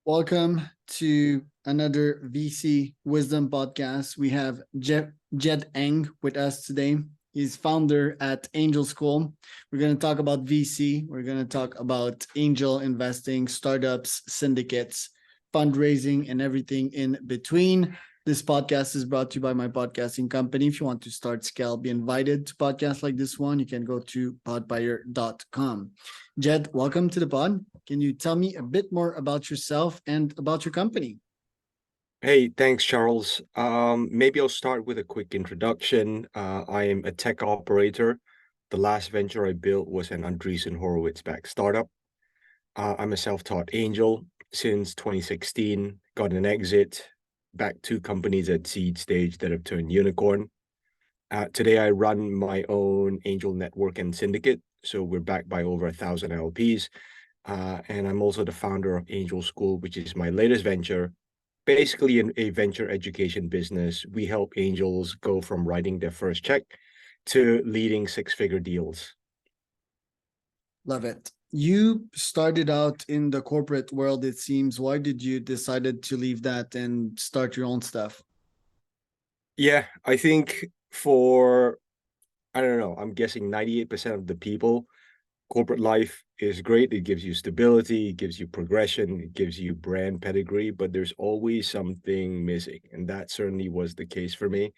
Welcome to another VC Wisdom podcast. We have Jed Ng with us today. He's founder at Angel School. We're going to talk about VC. We're going to talk about angel investing, startups, syndicates, fundraising, and everything in between. This podcast is brought to you by my podcasting company. If you want to start, scale, be invited to podcasts like this one, you can go to podbuyer.com. Jed, welcome to the pod. Can you tell me a bit more about yourself and about your company? Hey, thanks, Charles. Maybe I'll start with a quick introduction. I am a tech operator. The last venture I built was an Andreessen Horowitz-backed startup. I'm a self-taught angel since 2016, got an exit, backed two companies at seed stage that have turned unicorn. Today, I run my own angel network and syndicate. So we're backed by over 1,000 LPs. And I'm also the founder of Angel School, which is my latest venture. Basically, in a venture education business, we help angels go from writing their first check to leading six-figure deals. Love it. You started out in the corporate world, it seems. Why did you decide to leave that and start your own stuff? Yeah, I think I don't know, I'm guessing 98% of the people, corporate life is great. It gives you stability, it gives you progression, it gives you brand pedigree, but there's always something missing. And that certainly was the case for me.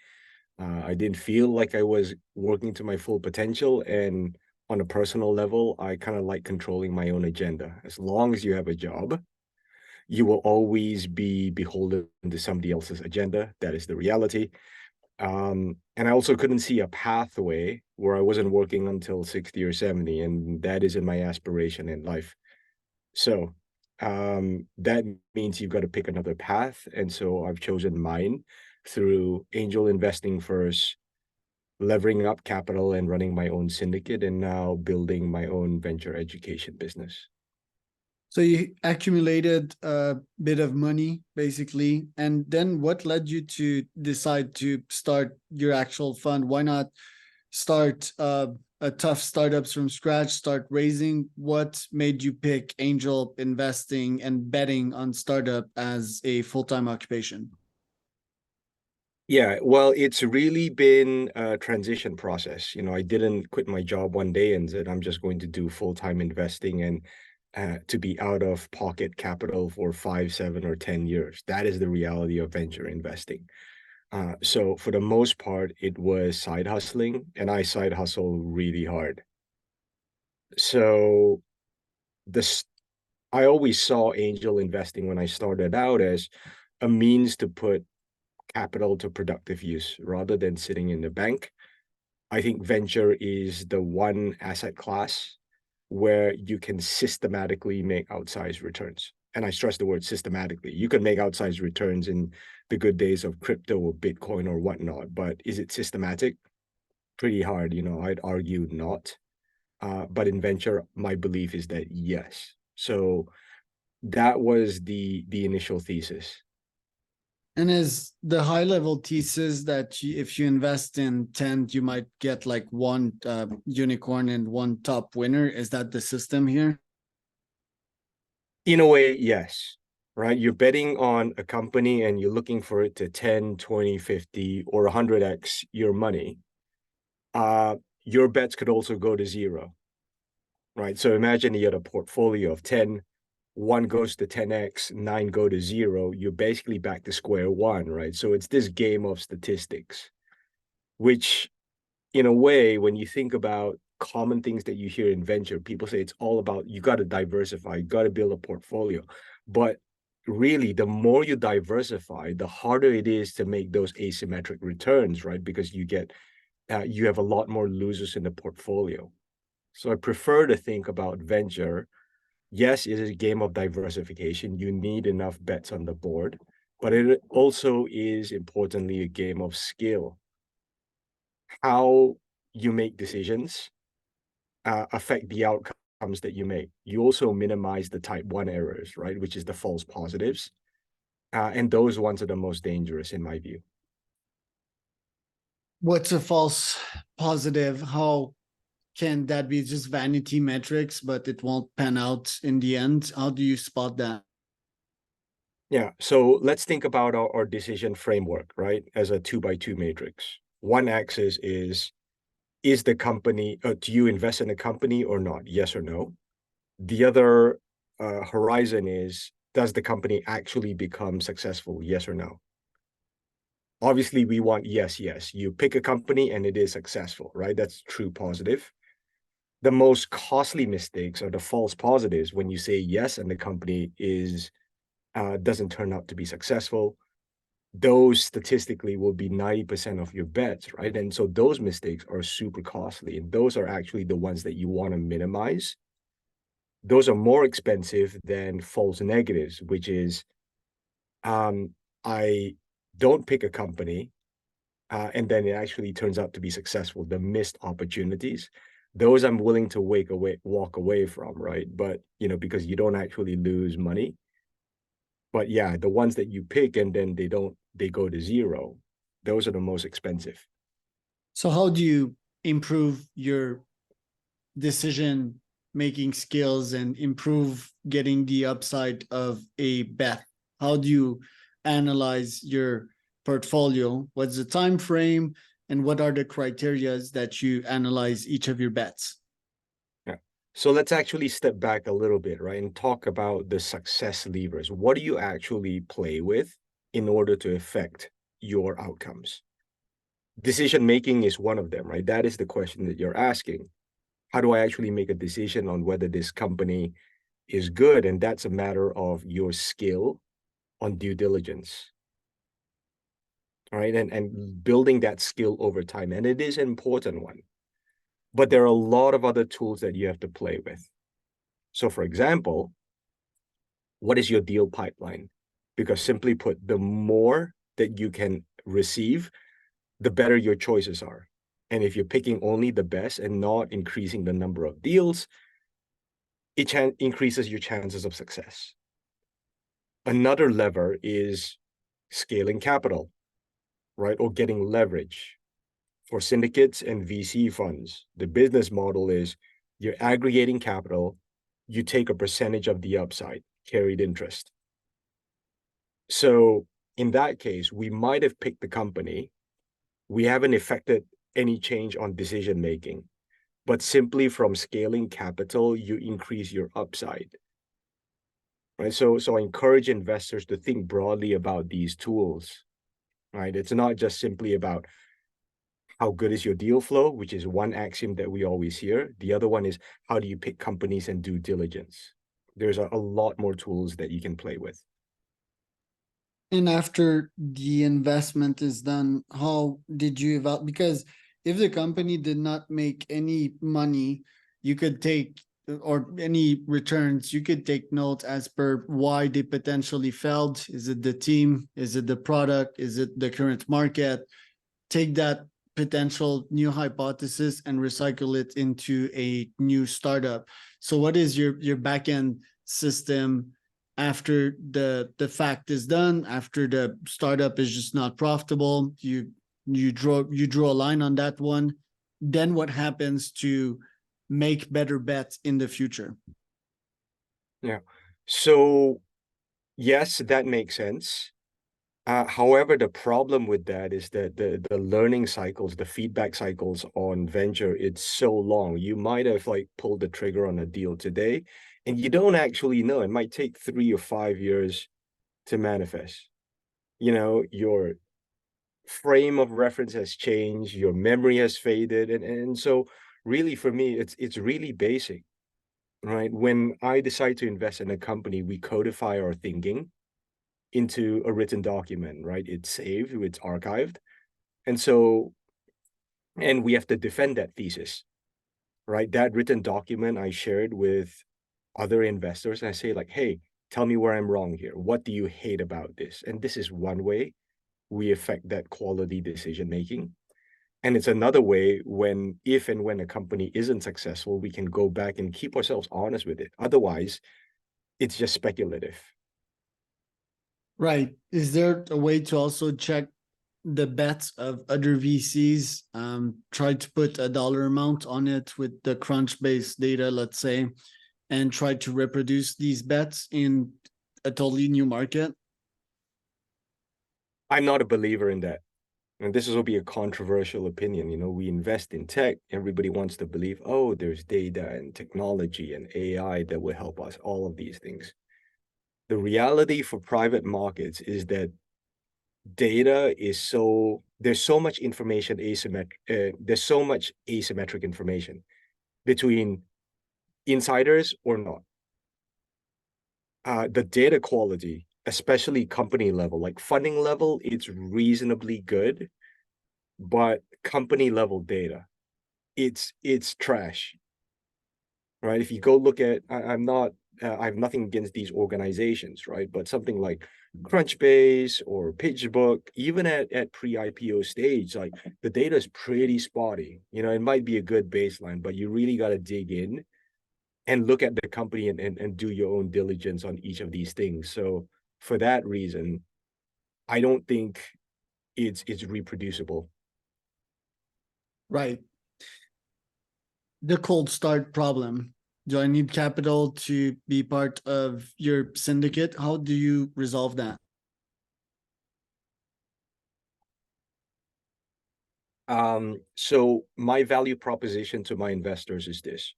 I didn't feel like I was working to my full potential. And on a personal level, I kind of like controlling my own agenda. As long as you have a job, you will always be beholden to somebody else's agenda. That is the reality. And I also couldn't see a pathway where I wasn't working until 60 or 70, and that isn't my aspiration in life. So that means you've got to pick another path. And so I've chosen mine through angel investing first, levering up capital and running my own syndicate, and now building my own venture education business. So you accumulated a bit of money, basically. And then what led you to decide to start your actual fund? Why not start a tough startups from scratch, start raising? What made you pick angel investing and betting on startup as a full-time occupation? Yeah, well, it's really been a transition process. I didn't quit my job one day and said, I'm just going to do full-time investing and to be out of pocket capital for 5, 7, or 10 years. That is the reality of venture investing. So for the most part, it was side hustling, and I side hustle really hard. So this, I always saw angel investing when I started out as a means to put capital to productive use rather than sitting in the bank. I think venture is the one asset class where you can systematically make outsized returns. And I stress the word systematically. You can make outsized returns in the good days of crypto or Bitcoin or whatnot, but is it systematic? Pretty hard, I'd argue not. But in venture, my belief is that yes. So that was the initial thesis. And is the high level thesis that if you invest in 10, you might get like one unicorn and one top winner? Is that the system here? In a way, yes, right? You're betting on a company and you're looking for it to 10, 20, 50, or 100x your money. Your bets could also go to zero, right? So imagine you had a portfolio of 10, one goes to 10x, nine go to zero. You're basically back to square one, right? So it's this game of statistics, which in a way, when you think about common things that you hear in venture, people say it's all about you got to diversify, you got to build a portfolio. But really, the more you diversify, the harder it is to make those asymmetric returns, right? Because you have a lot more losers in the portfolio. So I prefer to think about venture. Yes, it is a game of diversification. You need enough bets on the board, but it also is importantly a game of skill. How you make decisions affect the outcomes that you make. You also minimize the type 1 errors, right? Which is the false positives. And those ones are the most dangerous in my view. What's a false positive? How can that be just vanity metrics, but it won't pan out in the end? How do you spot that? Yeah. So let's think about our decision framework, right? As a 2x2 matrix. One axis is the company, do you invest in a company or not? Yes or no? The other horizon is, does the company actually become successful? Yes or no? Obviously, we want yes, yes. You pick a company and it is successful, right? That's true positive. The most costly mistakes are the false positives when you say yes and the company is doesn't turn out to be successful. Those statistically will be 90% of your bets, right? And so those mistakes are super costly. And those are actually the ones that you want to minimize. Those are more expensive than false negatives, which is I don't pick a company and then it actually turns out to be successful. The missed opportunities, those I'm willing to walk away from, right? But because you don't actually lose money. But yeah, the ones that you pick and then they go to zero, those are the most expensive. So how do you improve your decision making skills and improve getting the upside of a bet? How do you analyze your portfolio? What's the time frame and what are the criterias that you analyze each of your bets? Yeah. So let's actually step back a little bit, right, and talk about the success levers. What do you actually play with in order to affect your outcomes? Decision making is one of them, right? That is the question that you're asking. How do I actually make a decision on whether this company is good? And that's a matter of your skill on due diligence. All right. And building that skill over time. And it is an important one. But there are a lot of other tools that you have to play with. So, for example, what is your deal pipeline? Because simply put, the more that you can receive, the better your choices are. And if you're picking only the best and not increasing the number of deals, it increases your chances of success. Another lever is scaling capital, right? Or getting leverage. For syndicates and VC funds, the business model is you're aggregating capital, you take a percentage of the upside, carried interest. So in that case, we might have picked the company. We haven't affected any change on decision making, but simply from scaling capital, you increase your upside. Right. So I encourage investors to think broadly about these tools. Right. It's not just simply about how good is your deal flow, which is one axiom that we always hear. The other one is how do you pick companies and due diligence? There's a lot more tools that you can play with. And after the investment is done, how did you evaluate? Because if the company did not make any money, you could take, or any returns, you could take note as per why they potentially failed. Is it the team? Is it the product? Is it the current market? Take that potential new hypothesis and recycle it into a new startup. So what is your backend system after the fact is done, after the startup is just not profitable? You draw a line on that one. Then what happens to make better bets in the future? Yeah. So yes, that makes sense. However, the problem with that is that the learning cycles, the feedback cycles on venture, it's so long. You might have like pulled the trigger on a deal today, and you don't actually know. It might take 3 or 5 years to manifest. Your frame of reference has changed, your memory has faded, and so really for me, it's really basic, right? When I decide to invest in a company, we codify our thinking into a written document, right? It's saved, it's archived. And so, and we have to defend that thesis, right? That written document I shared with other investors. And I say, like, hey, tell me where I'm wrong here. What do you hate about this? And this is one way we affect that quality decision making. And it's another way if and when a company isn't successful, we can go back and keep ourselves honest with it. Otherwise, it's just speculative. Right. Is there a way to also check the bets of other VCs? Try to put a dollar amount on it with the Crunchbase data, let's say, and try to reproduce these bets in a totally new market? I'm not a believer in that. And this will be a controversial opinion. We invest in tech. Everybody wants to believe, oh, there's data and technology and AI that will help us, all of these things. The reality for private markets is that there's so much information there's so much asymmetric information between insiders or not. The data quality, especially company level, like funding level, it's reasonably good, but company level data, it's trash, right? If you go look at, I have nothing against these organizations, right? But something like Crunchbase or PitchBook, even at pre-IPO stage, like the data is pretty spotty. It might be a good baseline, but you really got to dig in and look at the company and do your own diligence on each of these things. So for that reason, I don't think it's reproducible. Right. The cold start problem. Do I need capital to be part of your syndicate? How do you resolve that? So my value proposition to my investors is this.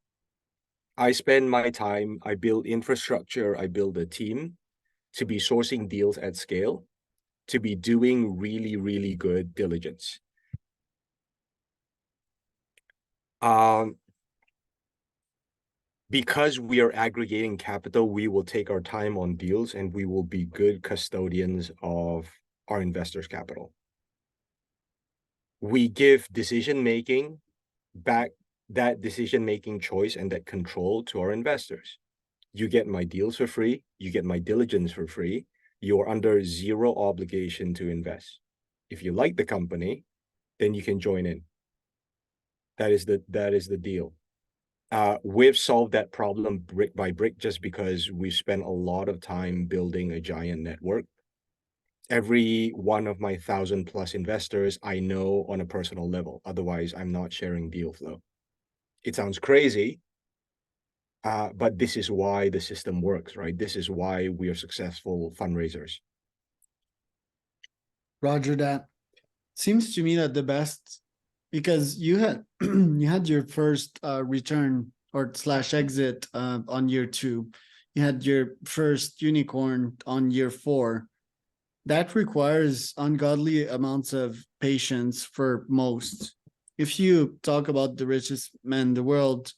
I spend my time, I build infrastructure, I build a team to be sourcing deals at scale, to be doing really, really good diligence. Because we are aggregating capital, we will take our time on deals and we will be good custodians of our investors' capital. We give decision-making back, that decision-making choice and that control to our investors. You get my deals for free, you get my diligence for free, you're under zero obligation to invest. If you like the company, then you can join in. That is the deal. We've solved that problem brick by brick just because we spent a lot of time building a giant network. Every one of my 1,000+ investors I know on a personal level. Otherwise, I'm not sharing deal flow. It sounds crazy, but this is why the system works, right? This is why we are successful fundraisers. Roger that. Seems to me that the best, because you had you had your first return or slash exit on year 2. You had your first unicorn on year 4. That requires ungodly amounts of patience for most. If you talk about the richest man in the world,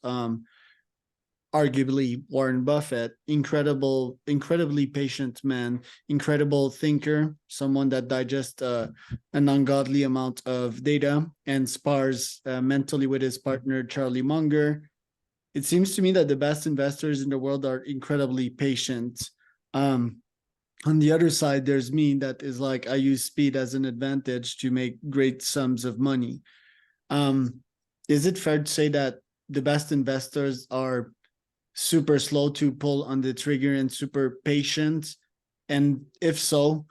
arguably Warren Buffett, incredibly patient man, incredible thinker, someone that digests an ungodly amount of data and spars mentally with his partner, Charlie Munger. It seems to me that the best investors in the world are incredibly patient. On the other side, there's me that is like, I use speed as an advantage to make great sums of money. Is it fair to say that the best investors are super slow to pull on the trigger and super patient? And if so,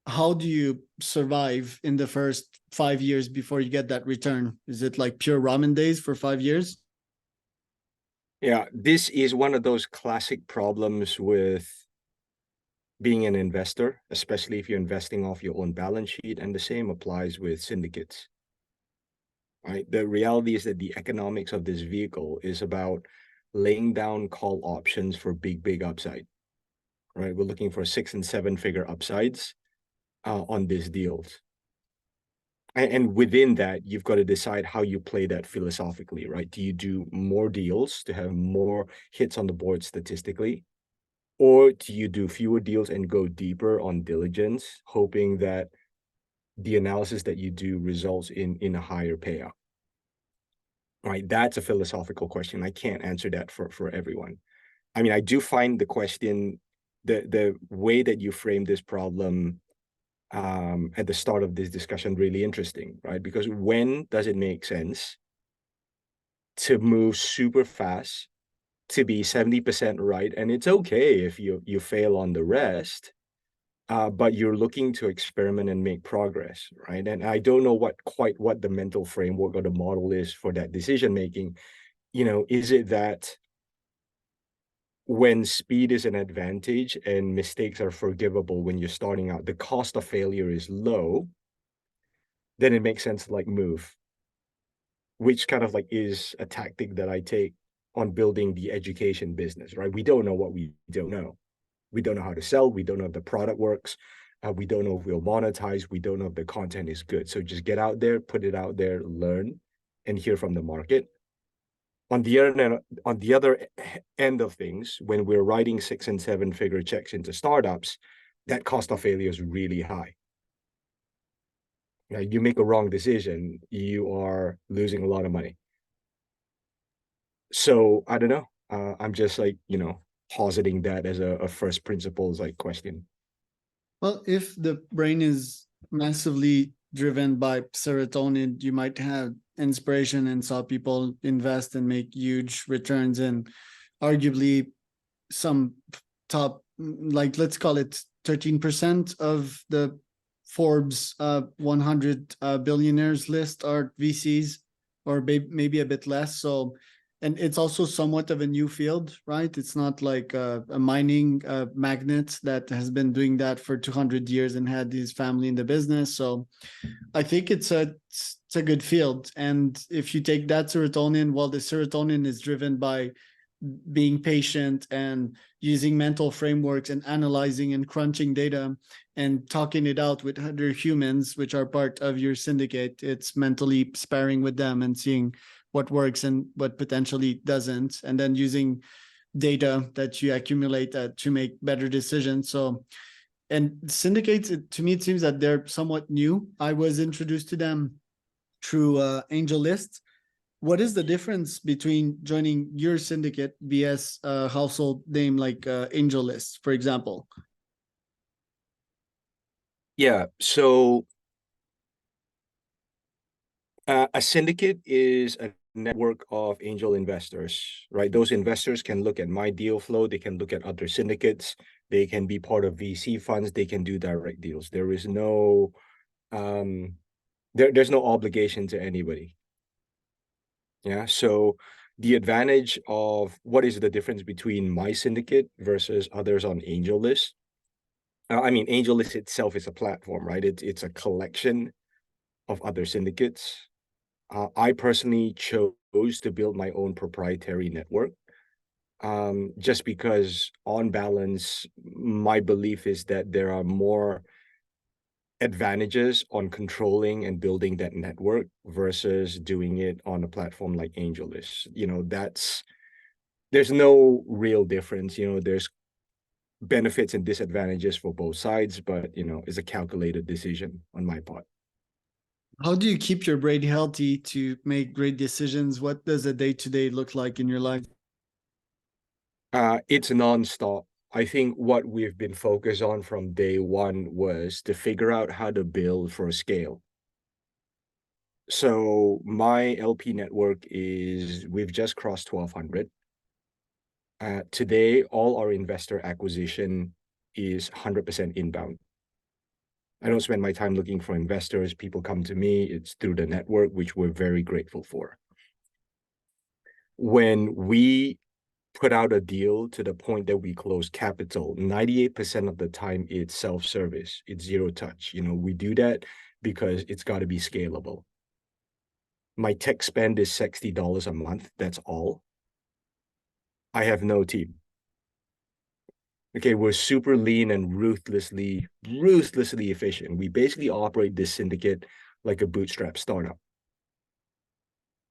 how do you survive in the first 5 years before you get that return? Is it like pure ramen days for 5 years? Yeah, this is one of those classic problems with being an investor, especially if you're investing off your own balance sheet, and the same applies with syndicates. Right? The reality is that the economics of this vehicle is about laying down call options for big upside. Right? We're looking for 6 and 7 figure upsides on these deals. And within that, you've got to decide how you play that philosophically, right? Do you do more deals to have more hits on the board statistically? Or do you do fewer deals and go deeper on diligence, hoping that the analysis that you do results in a higher payout? Right? That's a philosophical question. I can't answer that for everyone. I mean, I do find the question, the way that you frame this problem at the start of this discussion really interesting, right? Because when does it make sense to move super fast, to be 70% right? And it's okay if you fail on the rest, but you're looking to experiment and make progress, right? And I don't know quite what the mental framework or the model is for that decision making. Is it that when speed is an advantage and mistakes are forgivable when you're starting out, the cost of failure is low, then it makes sense to like move, which kind of like is a tactic that I take on building the education business, right? We don't know what we don't know. We don't know how to sell. We don't know if the product works. We don't know if we'll monetize. We don't know if the content is good. So just get out there, put it out there, learn, and hear from the market. On the other end of things, when we're writing 6 and 7 figure checks into startups, that cost of failure is really high. Now, you make a wrong decision, you are losing a lot of money. So I don't know. I'm just like, positing that as a first principles like question. Well, if the brain is massively driven by serotonin, you might have inspiration and saw people invest and make huge returns in arguably some top, like let's call it 13% of the Forbes 100 billionaires list are VCs, or maybe a bit less. So, and it's also somewhat of a new field, right? It's not like a mining magnet that has been doing that for 200 years and had his family in the business. So I think it's a good field. And if you take that serotonin, well, the serotonin is driven by being patient and using mental frameworks and analyzing and crunching data and talking it out with other humans, which are part of your syndicate. It's mentally sparring with them and seeing what works and what potentially doesn't, and then using data that you accumulate to make better decisions. So, and syndicates, to me, it seems that they're somewhat new. I was introduced to them through AngelList. What is the difference between joining your syndicate vs a household name like AngelList, for example? Yeah. So a syndicate is a network of angel investors, right? Those investors can look at my deal flow. They can look at other syndicates. They can be part of VC funds. They can do direct deals. There is no, there's no obligation to anybody. Yeah. So the advantage of what is the difference between my syndicate versus others on AngelList? I mean, AngelList itself is a platform, right? It's a collection of other syndicates. I personally chose to build my own proprietary network, just because on balance, my belief is that there are more advantages on controlling and building that network versus doing it on a platform like AngelList. There's no real difference. There's benefits and disadvantages for both sides, but it's a calculated decision on my part. How do you keep your brain healthy to make great decisions? What does a day-to-day look like in your life? It's nonstop. I think what we've been focused on from day one was to figure out how to build for scale. So my LP network we've just crossed 1,200. Today, all our investor acquisition is 100% inbound. I don't spend my time looking for investors. People come to me. It's through the network, which we're very grateful for. When we put out a deal to the point that we close capital, 98% of the time it's self-service, it's zero touch. We do that because it's got to be scalable. My tech spend is $60 a month. That's all. I have no team. Okay, we're super lean and ruthlessly efficient. We basically operate this syndicate like a bootstrap startup.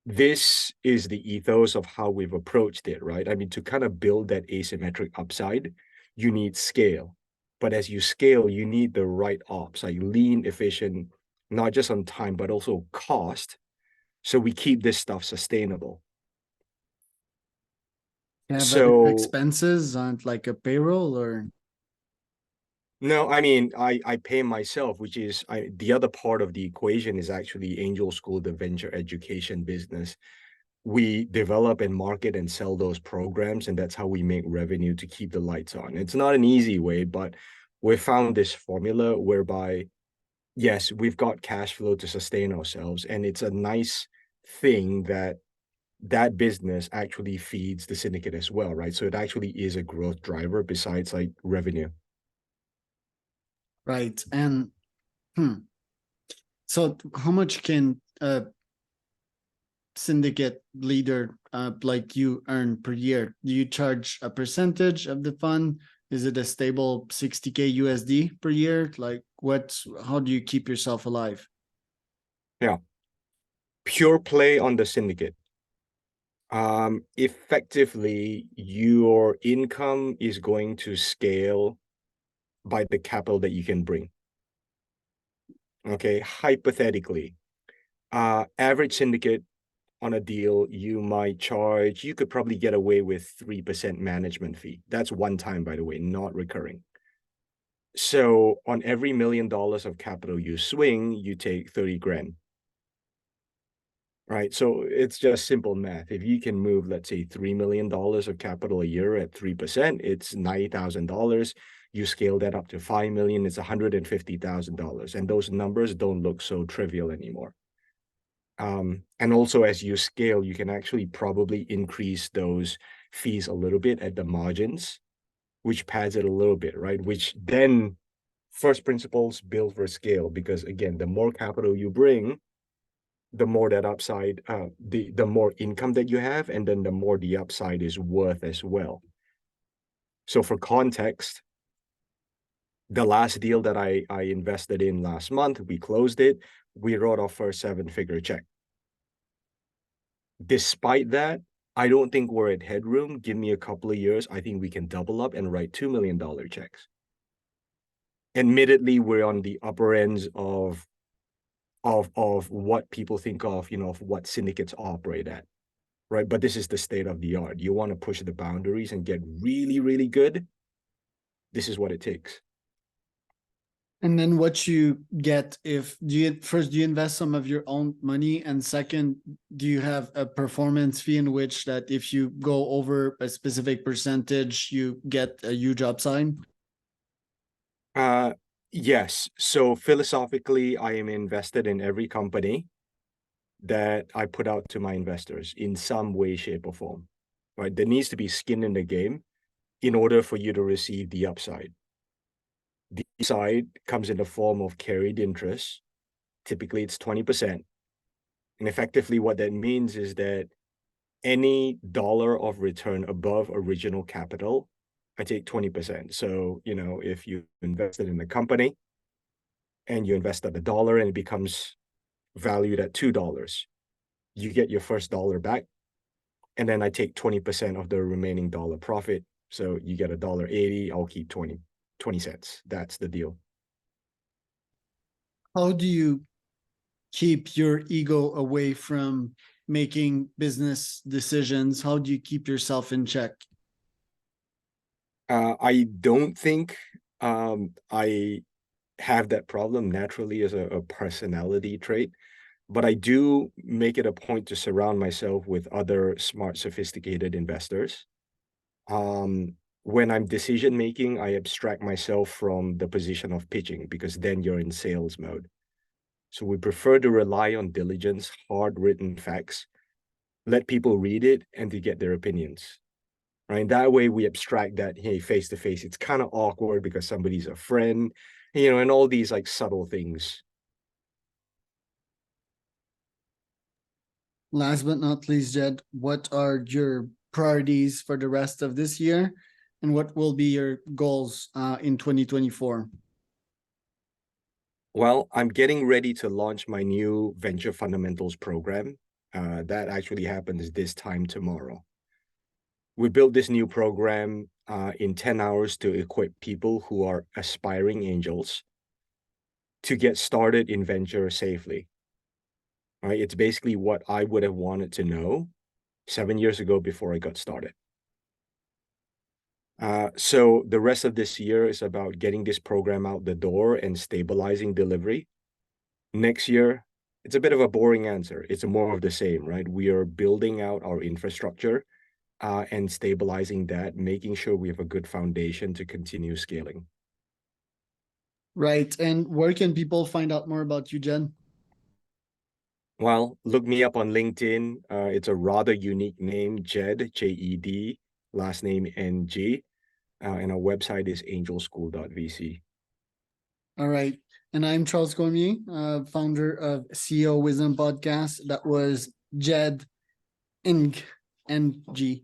This is the ethos of how we've approached it, right? I mean, to kind of build that asymmetric upside, you need scale. But as you scale, you need the right ops, like lean, efficient, not just on time, but also cost. So we keep this stuff sustainable. You have other So expenses on like a payroll or? no, I mean, I pay myself, which is the other part of the equation is actually Angel School, the venture education business. We develop and market and sell those programs, and that's how we make revenue to keep the lights on. It's not an easy way, but we found this formula whereby, yes, we've got cash flow to sustain ourselves, and it's a nice thing that that business actually feeds the syndicate as well, right? So it actually is a growth driver besides like revenue. Right. And so how much can a syndicate leader like you earn per year? Do you charge a percentage of the fund? Is it a stable 60K USD per year? Like how do you keep yourself alive? Yeah. Pure play on the syndicate. Effectively, your income is going to scale by the capital that you can bring. Okay, hypothetically, average syndicate on a deal, you could probably get away with 3% management fee. That's one time, by the way, not recurring. So on every $1 million of capital you swing, you take 30 grand. Right. So it's just simple math. If you can move, let's say, $3 million of capital a year at 3%, it's $90,000. You scale that up to 5 million, it's $150,000. And those numbers don't look so trivial anymore. And also as you scale, you can actually probably increase those fees a little bit at the margins, which pads it a little bit, right? Which then first principles build for scale, because again, the more capital you bring, the more that upside, the more income that you have, and then the more the upside is worth as well. So for context, the last deal that I invested in last month, we closed it. We wrote our first 7-figure check. Despite that, I don't think we're at headroom. Give me a couple of years, I think we can double up and write $2 million checks. Admittedly, we're on the upper ends of what people think of, of what syndicates operate at, right? But this is the state of the art. You want to push the boundaries and get really, really good. This is what it takes. And then what you get do you invest some of your own money? And second, do you have a performance fee in which that if you go over a specific percentage, you get a huge upside? Yes. So philosophically, I am invested in every company that I put out to my investors in some way, shape, or form, right? There needs to be skin in the game in order for you to receive the upside. The upside comes in the form of carried interest. Typically, it's 20%. And effectively, what that means is that any dollar of return above original capital, I take 20%. So, if you invested in the company and you invested $1 and it becomes valued at $2, you get your first dollar back. And then I take 20% of the remaining dollar profit. So you get $1.80, I'll keep 20 cents. That's the deal. How do you keep your ego away from making business decisions? How do you keep yourself in check? I don't think I have that problem naturally as a personality trait, but I do make it a point to surround myself with other smart, sophisticated investors. When I'm decision making, I abstract myself from the position of pitching, because then you're in sales mode. So we prefer to rely on diligence, hard written facts, let people read it and to get their opinions. Right. That way we abstract that, hey, face to face, it's kind of awkward because somebody's a friend, and all these like subtle things. Last but not least, Jed, what are your priorities for the rest of this year? And what will be your goals in 2024? Well, I'm getting ready to launch my new venture fundamentals program. That actually happens this time tomorrow. We built this new program in 10 hours to equip people who are aspiring angels to get started in venture safely. Right? It's basically what I would have wanted to know 7 years ago before I got started. So the rest of this year is about getting this program out the door and stabilizing delivery. Next year, it's a bit of a boring answer. It's more of the same, right? We are building out our infrastructure and stabilizing that, making sure we have a good foundation to continue scaling. Right. And where can people find out more about you, Jen? Well, look me up on LinkedIn. It's a rather unique name, Jed, Jed, last name Ng. And our website is angelschool.vc. All right. And I'm Charles Cormier, founder of CEO Wisdom Podcast. That was Jed Ng, NG.